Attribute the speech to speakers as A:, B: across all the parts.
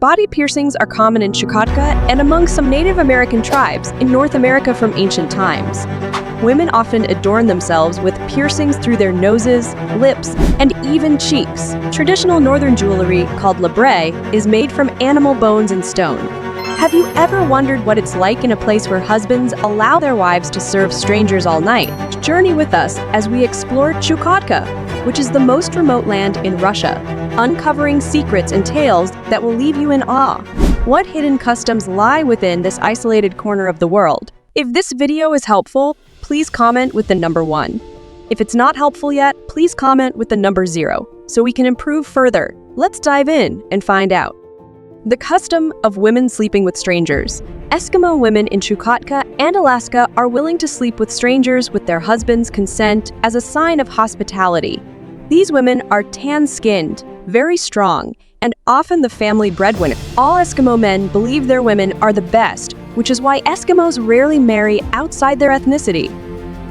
A: Body piercings are common in Chukotka and among some Native American tribes in North America from ancient times. Women often adorn themselves with piercings through their noses, lips, and even cheeks. Traditional northern jewelry, called labre, is made from animal bones and stone. Have you ever wondered what it's like in a place where husbands allow their wives to serve strangers all night? Journey with us as we explore Chukotka, which is the most remote land in Russia, uncovering secrets and tales that will leave you in awe. What hidden customs lie within this isolated corner of the world? If this video is helpful, please comment with the number 1. If it's not helpful yet, please comment with the number 0, so we can improve further. Let's dive in and find out. The custom of women sleeping with strangers. Eskimo women in Chukotka and Alaska are willing to sleep with strangers with their husband's consent as a sign of hospitality. These women are tan-skinned, very strong, and often the family breadwinner. All Eskimo men believe their women are the best, which is why Eskimos rarely marry outside their ethnicity.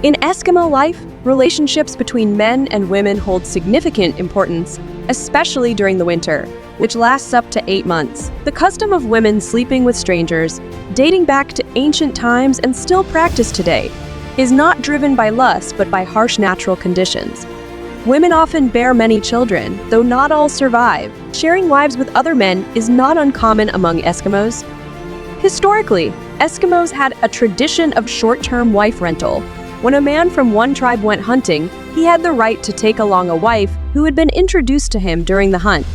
A: In Eskimo life, relationships between men and women hold significant importance, especially during the winter, which lasts up to 8 months. The custom of women sleeping with strangers, dating back to ancient times and still practiced today, is not driven by lust but by harsh natural conditions. Women often bear many children, though not all survive. Sharing wives with other men is not uncommon among Eskimos. Historically, Eskimos had a tradition of short-term wife rental. When a man from one tribe went hunting, he had the right to take along a wife who had been introduced to him during the hunt.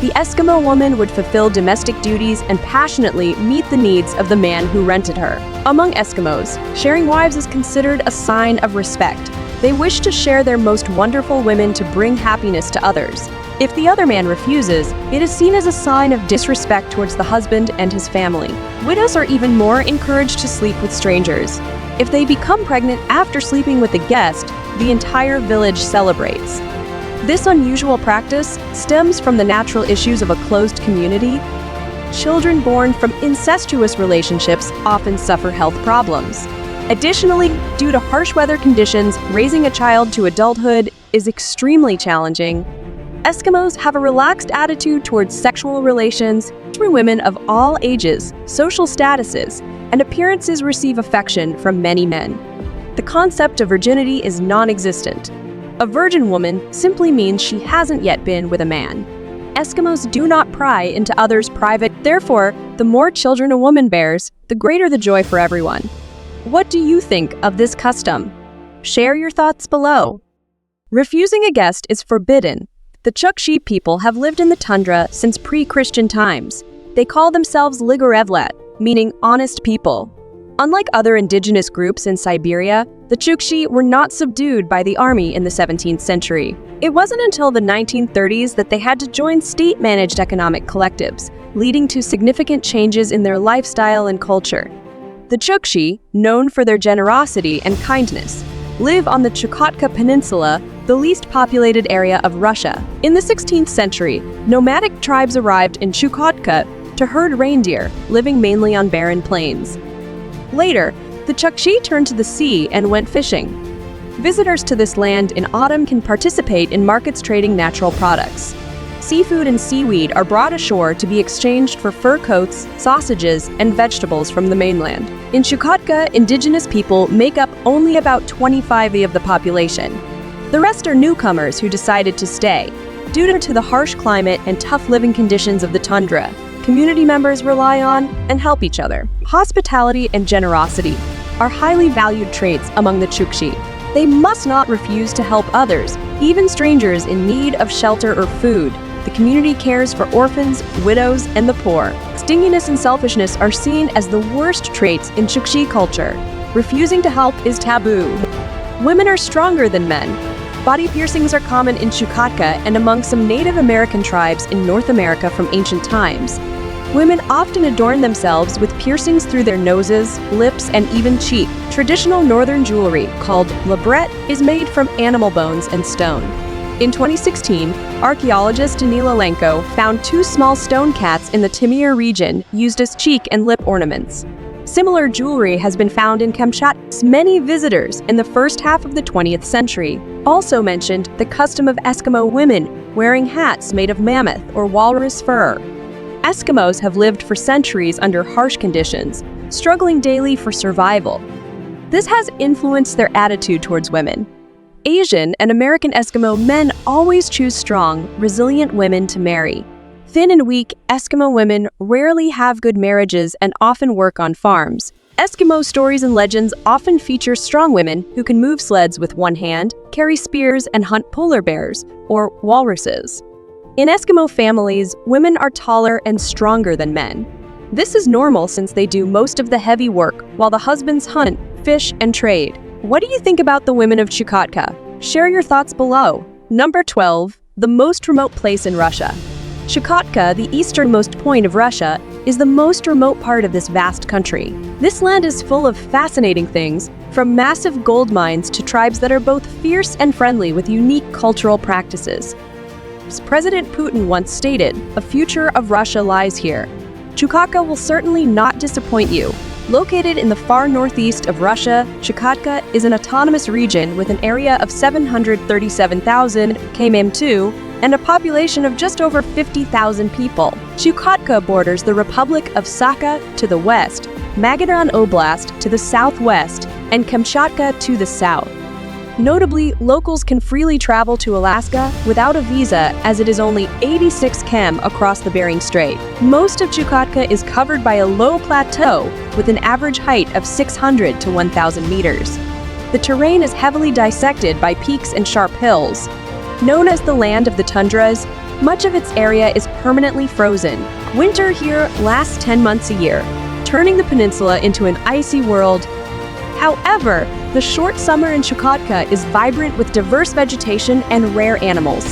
A: The Eskimo woman would fulfill domestic duties and passionately meet the needs of the man who rented her. Among Eskimos, sharing wives is considered a sign of respect. They wish to share their most wonderful women to bring happiness to others. If the other man refuses, it is seen as a sign of disrespect towards the husband and his family. Widows are even more encouraged to sleep with strangers. If they become pregnant after sleeping with a guest, the entire village celebrates. This unusual practice stems from the natural issues of a closed community. Children born from incestuous relationships often suffer health problems. Additionally, due to harsh weather conditions, raising a child to adulthood is extremely challenging. Eskimos have a relaxed attitude towards sexual relations. Women of all ages, social statuses, and appearances receive affection from many men. The concept of virginity is non-existent. A virgin woman simply means she hasn't yet been with a man. Eskimos do not pry into others' private. Therefore, the more children a woman bears, the greater the joy for everyone. What do you think of this custom? Share your thoughts below. Refusing a guest is forbidden. The Chukchi people have lived in the tundra since pre-Christian times. They call themselves ligorevlet, meaning honest people. Unlike other indigenous groups in Siberia, the Chukchi were not subdued by the army in the 17th century. It wasn't until the 1930s that they had to join state-managed economic collectives, leading to significant changes in their lifestyle and culture. The Chukchi, known for their generosity and kindness, live on the Chukotka Peninsula, the least populated area of Russia. In the 16th century, nomadic tribes arrived in Chukotka to herd reindeer, living mainly on barren plains. Later, the Chukchi turned to the sea and went fishing. Visitors to this land in autumn can participate in markets trading natural products. Seafood and seaweed are brought ashore to be exchanged for fur coats, sausages, and vegetables from the mainland. In Chukotka, indigenous people make up only about 25% of the population. The rest are newcomers who decided to stay. Due to the harsh climate and tough living conditions of the tundra, community members rely on and help each other. Hospitality and generosity are highly valued traits among the Chukchi. They must not refuse to help others, even strangers in need of shelter or food. The community cares for orphans, widows, and the poor. Stinginess and selfishness are seen as the worst traits in Chukchi culture. Refusing to help is taboo. Women are stronger than men. Body piercings are common in Chukotka and among some Native American tribes in North America from ancient times. Women often adorn themselves with piercings through their noses, lips, and even cheek. Traditional northern jewelry, called labret, is made from animal bones and stone. In 2016, archaeologist Danila Lenko found 2 small stone cats in the Timir region used as cheek and lip ornaments. Similar jewelry has been found in Kamchatka. Many visitors in the first half of the 20th century also mentioned the custom of Eskimo women wearing hats made of mammoth or walrus fur. Eskimos have lived for centuries under harsh conditions, struggling daily for survival. This has influenced their attitude towards women. Asian and American Eskimo men always choose strong, resilient women to marry. Thin and weak, Eskimo women rarely have good marriages and often work on farms. Eskimo stories and legends often feature strong women who can move sleds with one hand, carry spears, and hunt polar bears, or walruses. In Eskimo families, women are taller and stronger than men. This is normal since they do most of the heavy work while the husbands hunt, fish, and trade. What do you think about the women of Chukotka? Share your thoughts below. Number 12. The most remote place in Russia. Chukotka, the easternmost point of Russia, is the most remote part of this vast country. This land is full of fascinating things, from massive gold mines to tribes that are both fierce and friendly with unique cultural practices. President Putin once stated, "A future of Russia lies here." Chukotka will certainly not disappoint you. Located in the far northeast of Russia, Chukotka is an autonomous region with an area of 737,000 km2 and a population of just over 50,000 people. Chukotka borders the Republic of Sakha to the west, Magadan Oblast to the southwest, and Kamchatka to the south. Notably, locals can freely travel to Alaska without a visa as it is only 86 km across the Bering Strait. Most of Chukotka is covered by a low plateau with an average height of 600 to 1,000 meters. The terrain is heavily dissected by peaks and sharp hills. Known as the land of the tundras, much of its area is permanently frozen. Winter here lasts 10 months a year, turning the peninsula into an icy world. However, the short summer in Chukotka is vibrant with diverse vegetation and rare animals.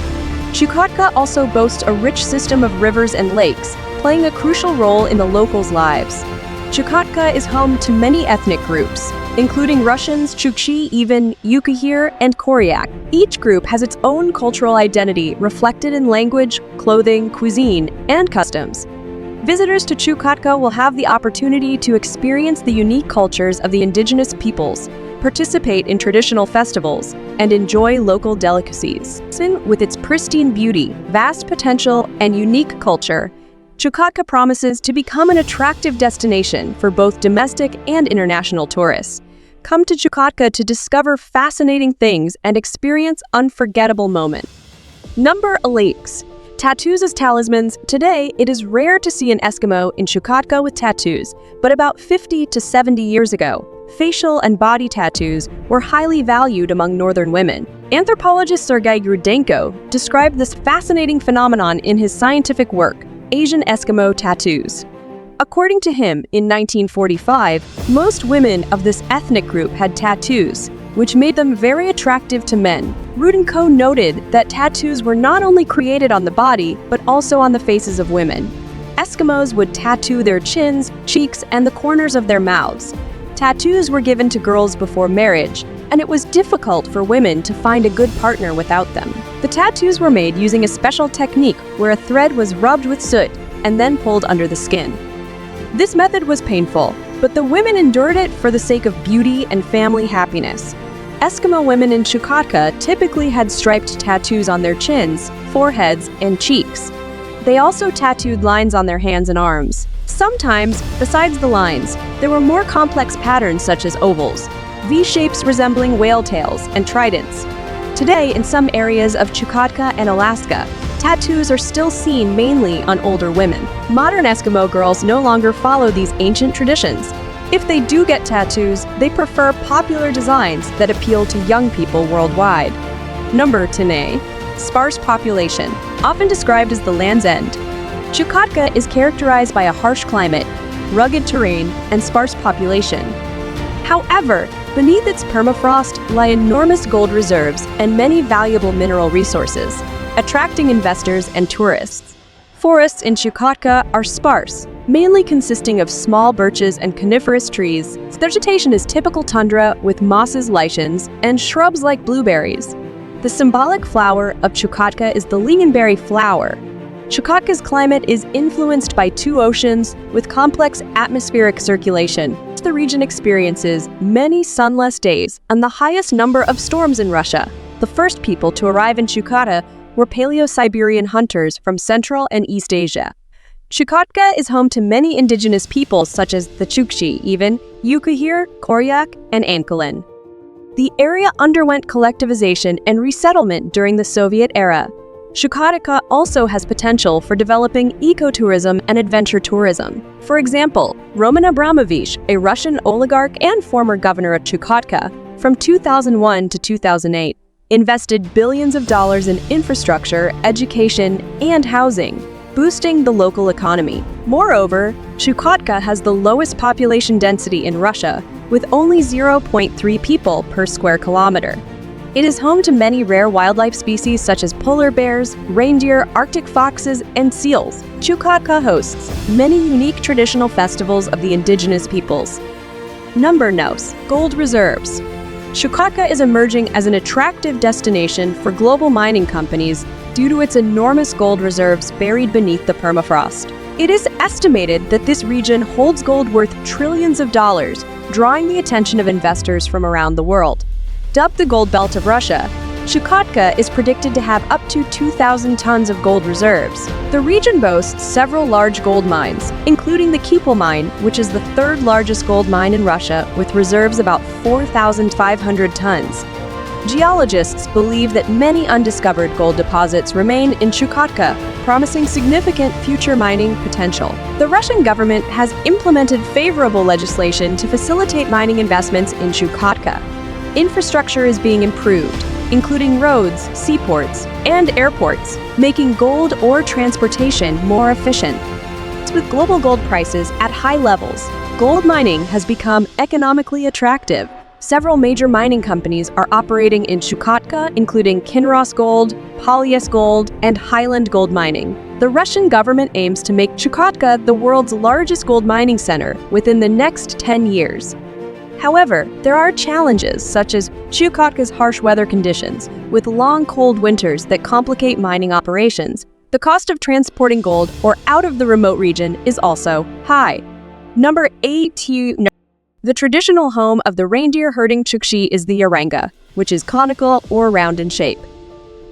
A: Chukotka also boasts a rich system of rivers and lakes, playing a crucial role in the locals' lives. Chukotka is home to many ethnic groups, including Russians, Chukchi, even Yukahir, and Koryak. Each group has its own cultural identity reflected in language, clothing, cuisine, and customs. Visitors to Chukotka will have the opportunity to experience the unique cultures of the indigenous peoples, participate in traditional festivals, and enjoy local delicacies. With its pristine beauty, vast potential, and unique culture, Chukotka promises to become an attractive destination for both domestic and international tourists. Come to Chukotka to discover fascinating things and experience unforgettable moments. Number 8. Tattoos as talismans. Today, it is rare to see an Eskimo in Chukotka with tattoos, but about 50 to 70 years ago, facial and body tattoos were highly valued among northern women. Anthropologist Sergei Rudenko described this fascinating phenomenon in his scientific work, Asian Eskimo Tattoos. According to him, in 1945, most women of this ethnic group had tattoos, which made them very attractive to men. Rudenko noted that tattoos were not only created on the body, but also on the faces of women. Eskimos would tattoo their chins, cheeks, and the corners of their mouths. Tattoos were given to girls before marriage, and it was difficult for women to find a good partner without them. The tattoos were made using a special technique where a thread was rubbed with soot and then pulled under the skin. This method was painful, but the women endured it for the sake of beauty and family happiness. Eskimo women in Chukotka typically had striped tattoos on their chins, foreheads, and cheeks. They also tattooed lines on their hands and arms. Sometimes, besides the lines, there were more complex patterns such as ovals, V-shapes resembling whale tails, and tridents. Today, in some areas of Chukotka and Alaska, tattoos are still seen mainly on older women. Modern Eskimo girls no longer follow these ancient traditions. If they do get tattoos, they prefer popular designs that appeal to young people worldwide. Number 10. Sparse population, often described as the land's end. Chukotka is characterized by a harsh climate, rugged terrain, and sparse population. However, beneath its permafrost lie enormous gold reserves and many valuable mineral resources, attracting investors and tourists. Forests in Chukotka are sparse, mainly consisting of small birches and coniferous trees. Vegetation is typical tundra with mosses, lichens, and shrubs like blueberries. The symbolic flower of Chukotka is the lingonberry flower. Chukotka's climate is influenced by two oceans with complex atmospheric circulation. The region experiences many sunless days and the highest number of storms in Russia. The first people to arrive in Chukotka were Paleo-Siberian hunters from Central and East Asia. Chukotka is home to many indigenous peoples such as the Chukchi, Yukahir, Koryak, and Ankalin. The area underwent collectivization and resettlement during the Soviet era. Chukotka also has potential for developing ecotourism and adventure tourism. For example, Roman Abramovich, a Russian oligarch and former governor of Chukotka, from 2001 to 2008, invested billions of dollars in infrastructure, education, and housing, boosting the local economy. Moreover, Chukotka has the lowest population density in Russia, with only 0.3 people per square kilometer. It is home to many rare wildlife species such as polar bears, reindeer, Arctic foxes, and seals. Chukotka hosts many unique traditional festivals of the indigenous peoples. Number Nos, gold reserves. Chukotka is emerging as an attractive destination for global mining companies due to its enormous gold reserves buried beneath the permafrost. It is estimated that this region holds gold worth trillions of dollars, drawing the attention of investors from around the world. Dubbed the Gold Belt of Russia, Chukotka is predicted to have up to 2,000 tons of gold reserves. The region boasts several large gold mines, including the Kupol mine, which is the third largest gold mine in Russia, with reserves about 4,500 tons. Geologists believe that many undiscovered gold deposits remain in Chukotka, promising significant future mining potential. The Russian government has implemented favorable legislation to facilitate mining investments in Chukotka. Infrastructure is being improved, including roads, seaports, and airports, making gold ore transportation more efficient. With global gold prices at high levels, gold mining has become economically attractive. Several major mining companies are operating in Chukotka, including Kinross Gold, Polyus Gold, and Highland Gold Mining. The Russian government aims to make Chukotka the world's largest gold mining center within the next 10 years. However, there are challenges such as Chukotka's harsh weather conditions, with long cold winters that complicate mining operations. The cost of transporting gold out of the remote region is also high. Number 8. The traditional home of the reindeer herding Chukchi is the yaranga, which is conical or round in shape.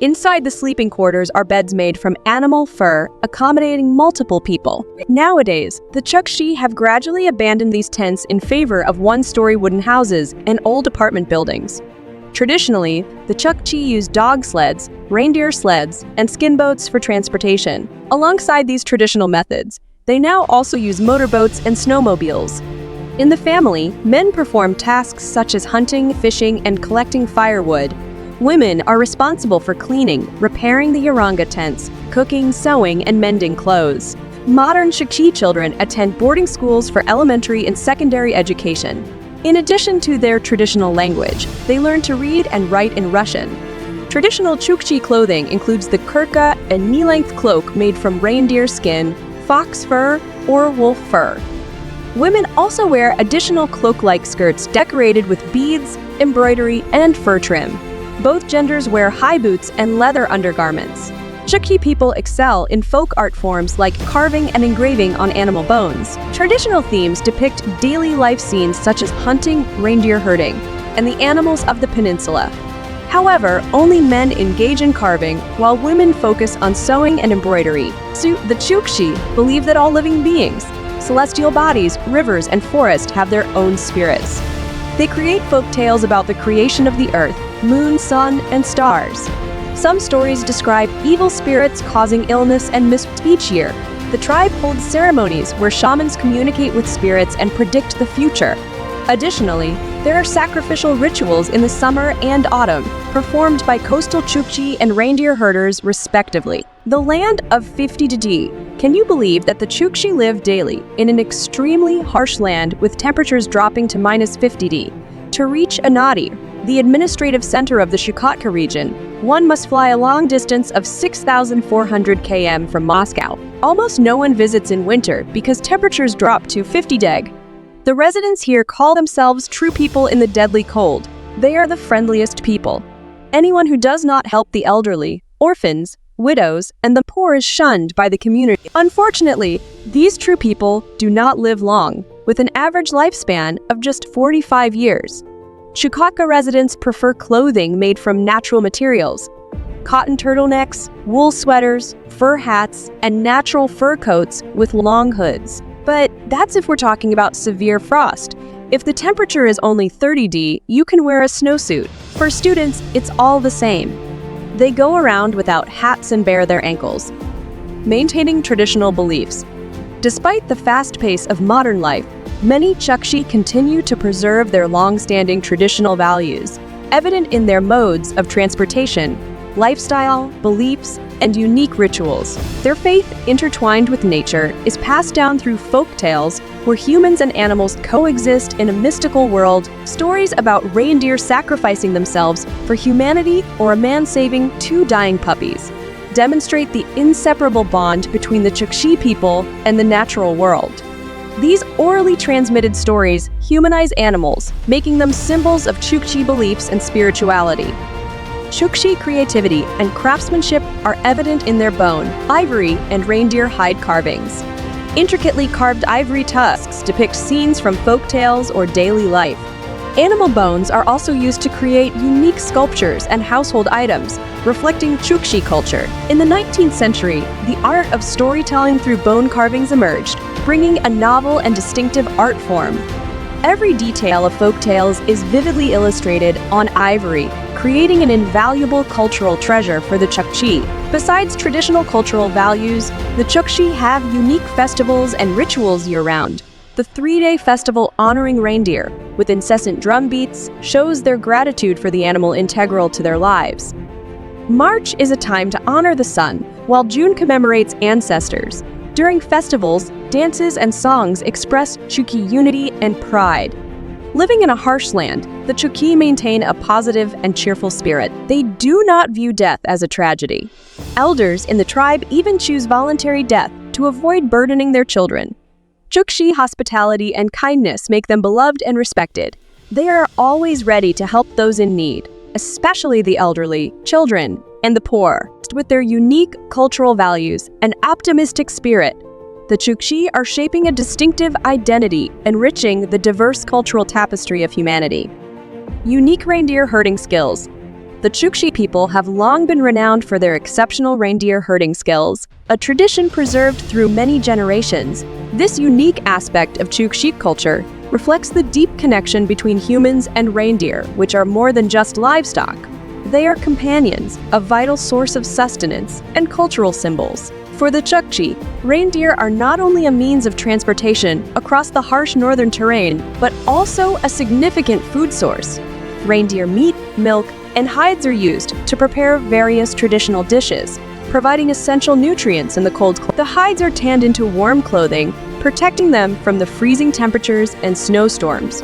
A: Inside the sleeping quarters are beds made from animal fur, accommodating multiple people. Nowadays, the Chukchi have gradually abandoned these tents in favor of one-story wooden houses and old apartment buildings. Traditionally, the Chukchi used dog sleds, reindeer sleds, and skin boats for transportation. Alongside these traditional methods, they now also use motorboats and snowmobiles. In the family, men perform tasks such as hunting, fishing, and collecting firewood. Women are responsible for cleaning, repairing the yaranga tents, cooking, sewing, and mending clothes. Modern Chukchi children attend boarding schools for elementary and secondary education. In addition to their traditional language, they learn to read and write in Russian. Traditional Chukchi clothing includes the kurka, a knee-length cloak made from reindeer skin, fox fur, or wolf fur. Women also wear additional cloak-like skirts decorated with beads, embroidery, and fur trim. Both genders wear high boots and leather undergarments. Chukchi people excel in folk art forms like carving and engraving on animal bones. Traditional themes depict daily life scenes such as hunting, reindeer herding, and the animals of the peninsula. However, only men engage in carving, while women focus on sewing and embroidery. The Chukchi believe that all living beings, celestial bodies, rivers, and forests have their own spirits. They create folk tales about the creation of the earth, moon, sun, and stars. Some stories describe evil spirits causing illness and misfortune each year. The tribe holds ceremonies where shamans communicate with spirits and predict the future. Additionally, there are sacrificial rituals in the summer and autumn, performed by coastal Chukchi and reindeer herders respectively. The land of 50°. Can you believe that the Chukchi live daily in an extremely harsh land with temperatures dropping to -50°? To reach Anadi, the administrative center of the Chukotka region, one must fly a long distance of 6,400 km from Moscow. Almost no one visits in winter because temperatures drop to 50°. The residents here call themselves true people in the deadly cold. They are the friendliest people. Anyone who does not help the elderly, orphans, widows, and the poor is shunned by the community. Unfortunately, these true people do not live long, with an average lifespan of just 45 years. Chukotka residents prefer clothing made from natural materials. cotton turtlenecks, wool sweaters, fur hats, and natural fur coats with long hoods. But that's if we're talking about severe frost. If the temperature is only 30°, you can wear a snowsuit. For students, it's all the same. They go around without hats and bare their ankles. Maintaining traditional beliefs. Despite the fast pace of modern life, many Chukchi continue to preserve their long-standing traditional values, evident in their modes of transportation, lifestyle, beliefs, and unique rituals. Their faith, intertwined with nature, is passed down through folk tales where humans and animals coexist in a mystical world, stories about reindeer sacrificing themselves for humanity or a man saving 2 dying puppies, demonstrate the inseparable bond between the Chukchi people and the natural world. These orally transmitted stories humanize animals, making them symbols of Chukchi beliefs and spirituality. Chukchi creativity and craftsmanship are evident in their bone, ivory, and reindeer hide carvings. Intricately carved ivory tusks depict scenes from folk tales or daily life. Animal bones are also used to create unique sculptures and household items, reflecting Chukchi culture. In the 19th century, the art of storytelling through bone carvings emerged, bringing a novel and distinctive art form. Every detail of folk tales is vividly illustrated on ivory, creating an invaluable cultural treasure for the Chukchi. Besides traditional cultural values, the Chukchi have unique festivals and rituals year-round. The 3-day festival honoring reindeer, with incessant drum beats, shows their gratitude for the animal integral to their lives. March is a time to honor the sun, while June commemorates ancestors. During festivals, dances and songs express Chukchi unity and pride. Living in a harsh land, the Chukchi maintain a positive and cheerful spirit. They do not view death as a tragedy. Elders in the tribe even choose voluntary death to avoid burdening their children. Chukchi hospitality and kindness make them beloved and respected. They are always ready to help those in need, especially the elderly, children, and the poor. With their unique cultural values and optimistic spirit, the Chukchi are shaping a distinctive identity, enriching the diverse cultural tapestry of humanity. Unique reindeer herding skills. The Chukchi people have long been renowned for their exceptional reindeer herding skills, a tradition preserved through many generations. This unique aspect of Chukchi culture reflects the deep connection between humans and reindeer, which are more than just livestock. They are companions, a vital source of sustenance, and cultural symbols. For the Chukchi, reindeer are not only a means of transportation across the harsh northern terrain, but also a significant food source. Reindeer meat, milk, and hides are used to prepare various traditional dishes, providing essential nutrients in the cold climate. The hides are tanned into warm clothing, protecting them from the freezing temperatures and snowstorms.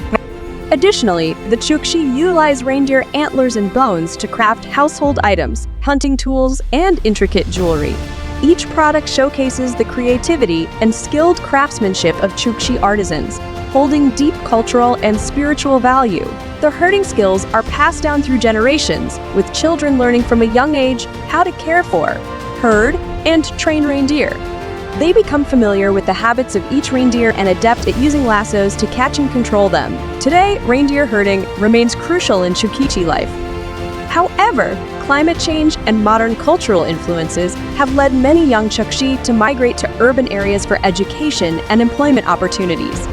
A: Additionally, the Chukchi utilize reindeer antlers and bones to craft household items, hunting tools, and intricate jewelry. Each product showcases the creativity and skilled craftsmanship of Chukchi artisans, holding deep cultural and spiritual value. The herding skills are passed down through generations, with children learning from a young age how to care for, herd, and train reindeer. They become familiar with the habits of each reindeer and adept at using lassos to catch and control them. Today, reindeer herding remains crucial in Chukchi life. However, climate change and modern cultural influences have led many young Chukchi to migrate to urban areas for education and employment opportunities.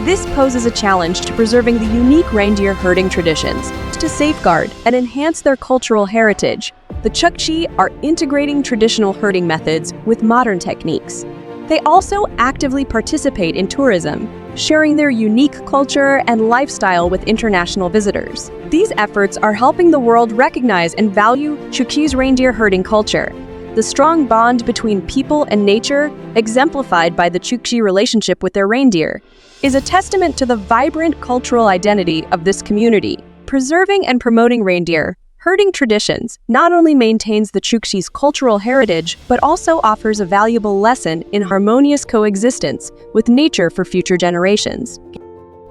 A: This poses a challenge to preserving the unique reindeer herding traditions. To safeguard and enhance their cultural heritage, the Chukchi are integrating traditional herding methods with modern techniques. They also actively participate in tourism, sharing their unique culture and lifestyle with international visitors. These efforts are helping the world recognize and value Chukchi's reindeer herding culture. The strong bond between people and nature, exemplified by the Chukchi relationship with their reindeer, is a testament to the vibrant cultural identity of this community. Preserving and promoting reindeer herding traditions not only maintains the Chukchi's cultural heritage, but also offers a valuable lesson in harmonious coexistence with nature for future generations.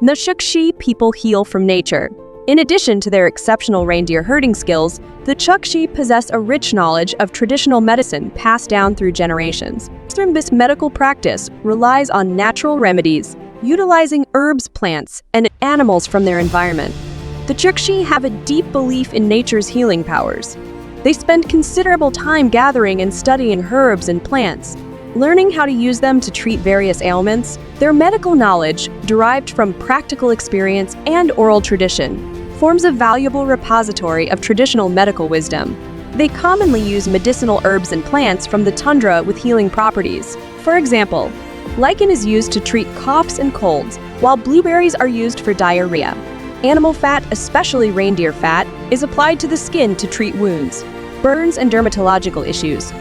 A: The Chukchi people heal from nature. In addition to their exceptional reindeer herding skills, the Chukchi possess a rich knowledge of traditional medicine passed down through generations. This medical practice relies on natural remedies, utilizing herbs, plants, and animals from their environment. The Chukchi have a deep belief in nature's healing powers. They spend considerable time gathering and studying herbs and plants, learning how to use them to treat various ailments. Their medical knowledge, derived from practical experience and oral tradition, forms a valuable repository of traditional medical wisdom. They commonly use medicinal herbs and plants from the tundra with healing properties. For example, lichen is used to treat coughs and colds, while blueberries are used for diarrhea. Animal fat, especially reindeer fat, is applied to the skin to treat wounds, burns, and dermatological issues.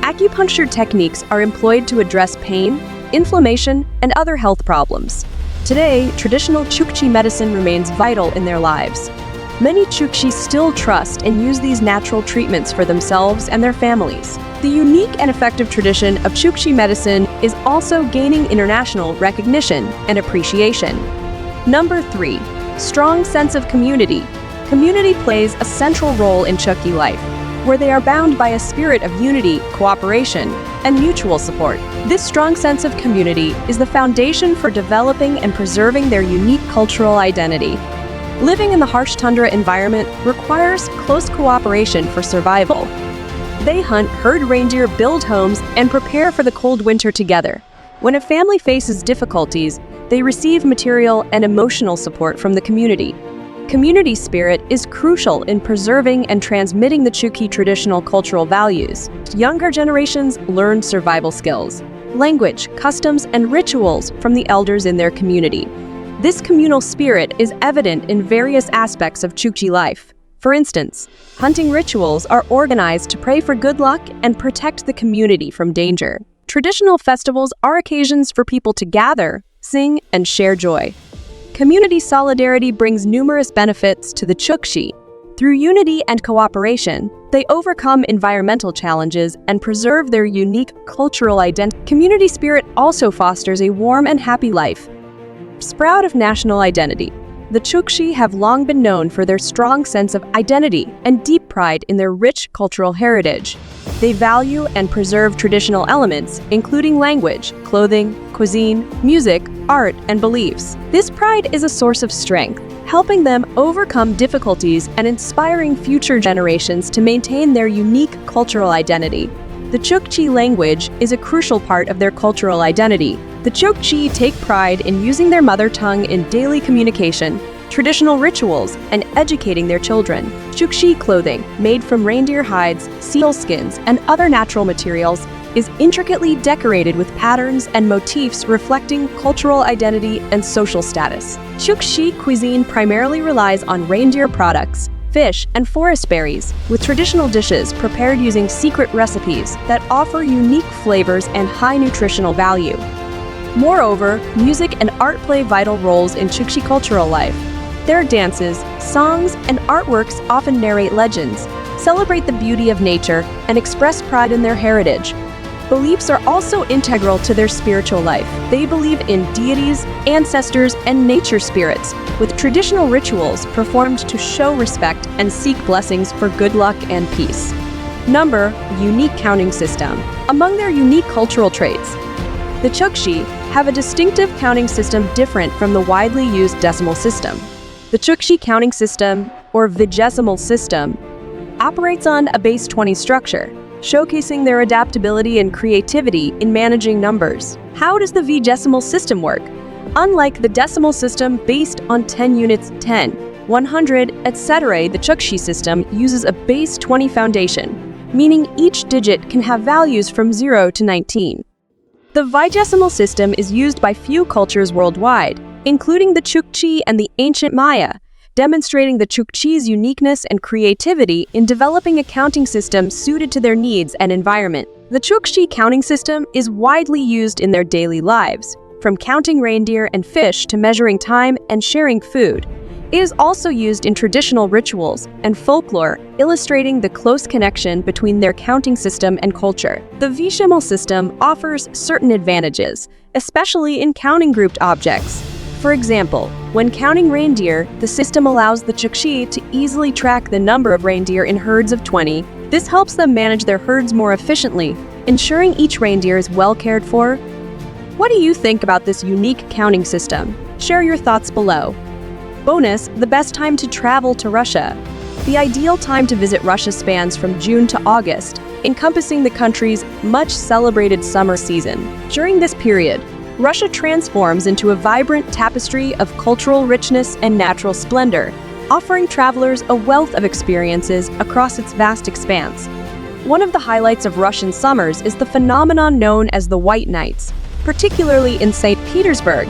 A: Acupuncture techniques are employed to address pain, inflammation, and other health problems. Today, traditional Chukchi medicine remains vital in their lives. Many Chukchi still trust and use these natural treatments for themselves and their families. The unique and effective tradition of Chukchi medicine is also gaining international recognition and appreciation. Number 3. Strong sense of community. Community plays a central role in Chukchi life, where they are bound by a spirit of unity, cooperation, and mutual support. This strong sense of community is the foundation for developing and preserving their unique cultural identity. Living in the harsh tundra environment requires close cooperation for survival. They hunt, herd reindeer, build homes, and prepare for the cold winter together. When a family faces difficulties, they receive material and emotional support from the community. Community spirit is crucial in preserving and transmitting the Chukchi traditional cultural values. Younger generations learn survival skills, language, customs, and rituals from the elders in their community. This communal spirit is evident in various aspects of Chukchi life. For instance, hunting rituals are organized to pray for good luck and protect the community from danger. Traditional festivals are occasions for people to gather, sing, and share joy. Community solidarity brings numerous benefits to the Chukchi. Through unity and cooperation, they overcome environmental challenges and preserve their unique cultural identity. Community spirit also fosters a warm and happy life. Proud of national identity, the Chukchi have long been known for their strong sense of identity and deep pride in their rich cultural heritage. They value and preserve traditional elements, including language, clothing, cuisine, music, art, and beliefs. This pride is a source of strength, helping them overcome difficulties and inspiring future generations to maintain their unique cultural identity. The Chukchi language is a crucial part of their cultural identity. The Chukchi take pride in using their mother tongue in daily communication, traditional rituals, and educating their children. Chukchi clothing, made from reindeer hides, seal skins, and other natural materials, is intricately decorated with patterns and motifs reflecting cultural identity and social status. Chukchi cuisine primarily relies on reindeer products, fish, and forest berries, with traditional dishes prepared using secret recipes that offer unique flavors and high nutritional value. Moreover, music and art play vital roles in Chukchi cultural life. Their dances, songs, and artworks often narrate legends, celebrate the beauty of nature, and express pride in their heritage. Beliefs are also integral to their spiritual life. They believe in deities, ancestors, and nature spirits, with traditional rituals performed to show respect and seek blessings for good luck and peace. Number, unique counting system. Among their unique cultural traits, the Chukchi have a distinctive counting system different from the widely used decimal system. The Chukchi counting system, or vigesimal system, operates on a base 20 structure, showcasing their adaptability and creativity in managing numbers. How does the vigesimal system work? Unlike the decimal system based on 10 units, 10, 100, etc., the Chukchi system uses a base 20 foundation, meaning each digit can have values from 0 to 19. The vigesimal system is used by few cultures worldwide, including the Chukchi and the ancient Maya, demonstrating the Chukchi's uniqueness and creativity in developing a counting system suited to their needs and environment. The Chukchi counting system is widely used in their daily lives, from counting reindeer and fish to measuring time and sharing food. It is also used in traditional rituals and folklore, illustrating the close connection between their counting system and culture. The vigesimal system offers certain advantages, especially in counting grouped objects. For example, when counting reindeer, the system allows the Chukchi to easily track the number of reindeer in herds of 20. This helps them manage their herds more efficiently, ensuring each reindeer is well cared for. What do you think about this unique counting system? Share your thoughts below. Bonus, the best time to travel to Russia. The ideal time to visit Russia spans from June to August, encompassing the country's much-celebrated summer season. During this period, Russia transforms into a vibrant tapestry of cultural richness and natural splendor, offering travelers a wealth of experiences across its vast expanse. One of the highlights of Russian summers is the phenomenon known as the White Nights, particularly in St. Petersburg.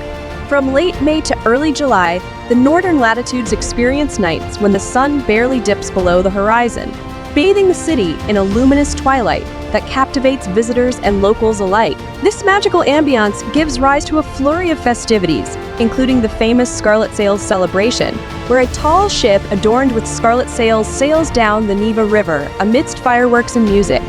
A: From late May to early July, the northern latitudes experience nights when the sun barely dips below the horizon, bathing the city in a luminous twilight that captivates visitors and locals alike. This magical ambiance gives rise to a flurry of festivities, including the famous Scarlet Sails celebration, where a tall ship adorned with scarlet sails sails down the Neva River amidst fireworks and music.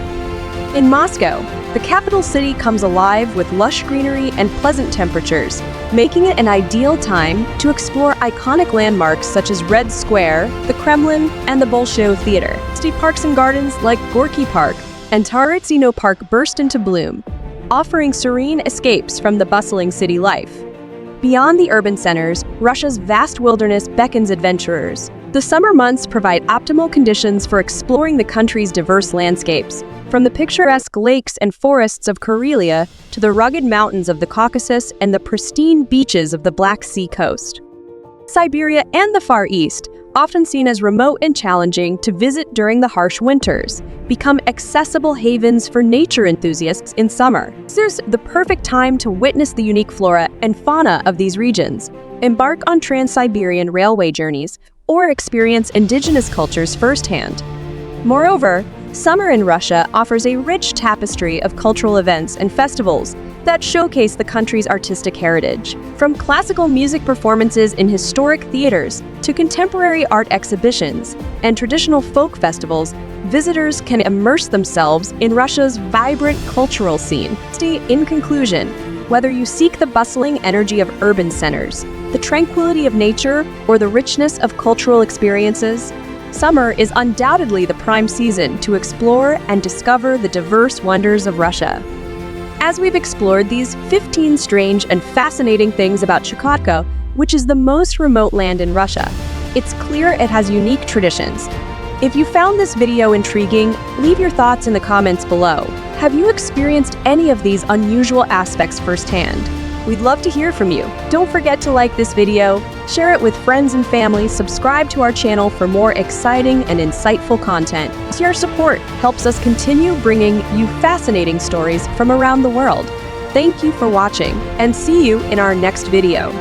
A: In Moscow, the capital city comes alive with lush greenery and pleasant temperatures, making it an ideal time to explore iconic landmarks such as Red Square, the Kremlin, and the Bolshoi Theater. City parks and gardens like Gorky Park and Taritsino Park burst into bloom, offering serene escapes from the bustling city life. Beyond the urban centers, Russia's vast wilderness beckons adventurers. The summer months provide optimal conditions for exploring the country's diverse landscapes, from the picturesque lakes and forests of Karelia to the rugged mountains of the Caucasus and the pristine beaches of the Black Sea coast. Siberia and the Far East, often seen as remote and challenging to visit during the harsh winters, become accessible havens for nature enthusiasts in summer. This is the perfect time to witness the unique flora and fauna of these regions, embark on trans-Siberian railway journeys, or experience indigenous cultures firsthand. Moreover, summer in Russia offers a rich tapestry of cultural events and festivals that showcase the country's artistic heritage. From classical music performances in historic theaters to contemporary art exhibitions and traditional folk festivals, visitors can immerse themselves in Russia's vibrant cultural scene. In conclusion, whether you seek the bustling energy of urban centers, the tranquility of nature, or the richness of cultural experiences, summer is undoubtedly the prime season to explore and discover the diverse wonders of Russia. As we've explored these 15 strange and fascinating things about Chukotka, which is the most remote land in Russia, it's clear it has unique traditions. If you found this video intriguing, leave your thoughts in the comments below. Have you experienced any of these unusual aspects firsthand? We'd love to hear from you. Don't forget to like this video, share it with friends and family, subscribe to our channel for more exciting and insightful content. Your support helps us continue bringing you fascinating stories from around the world. Thank you for watching, and see you in our next video.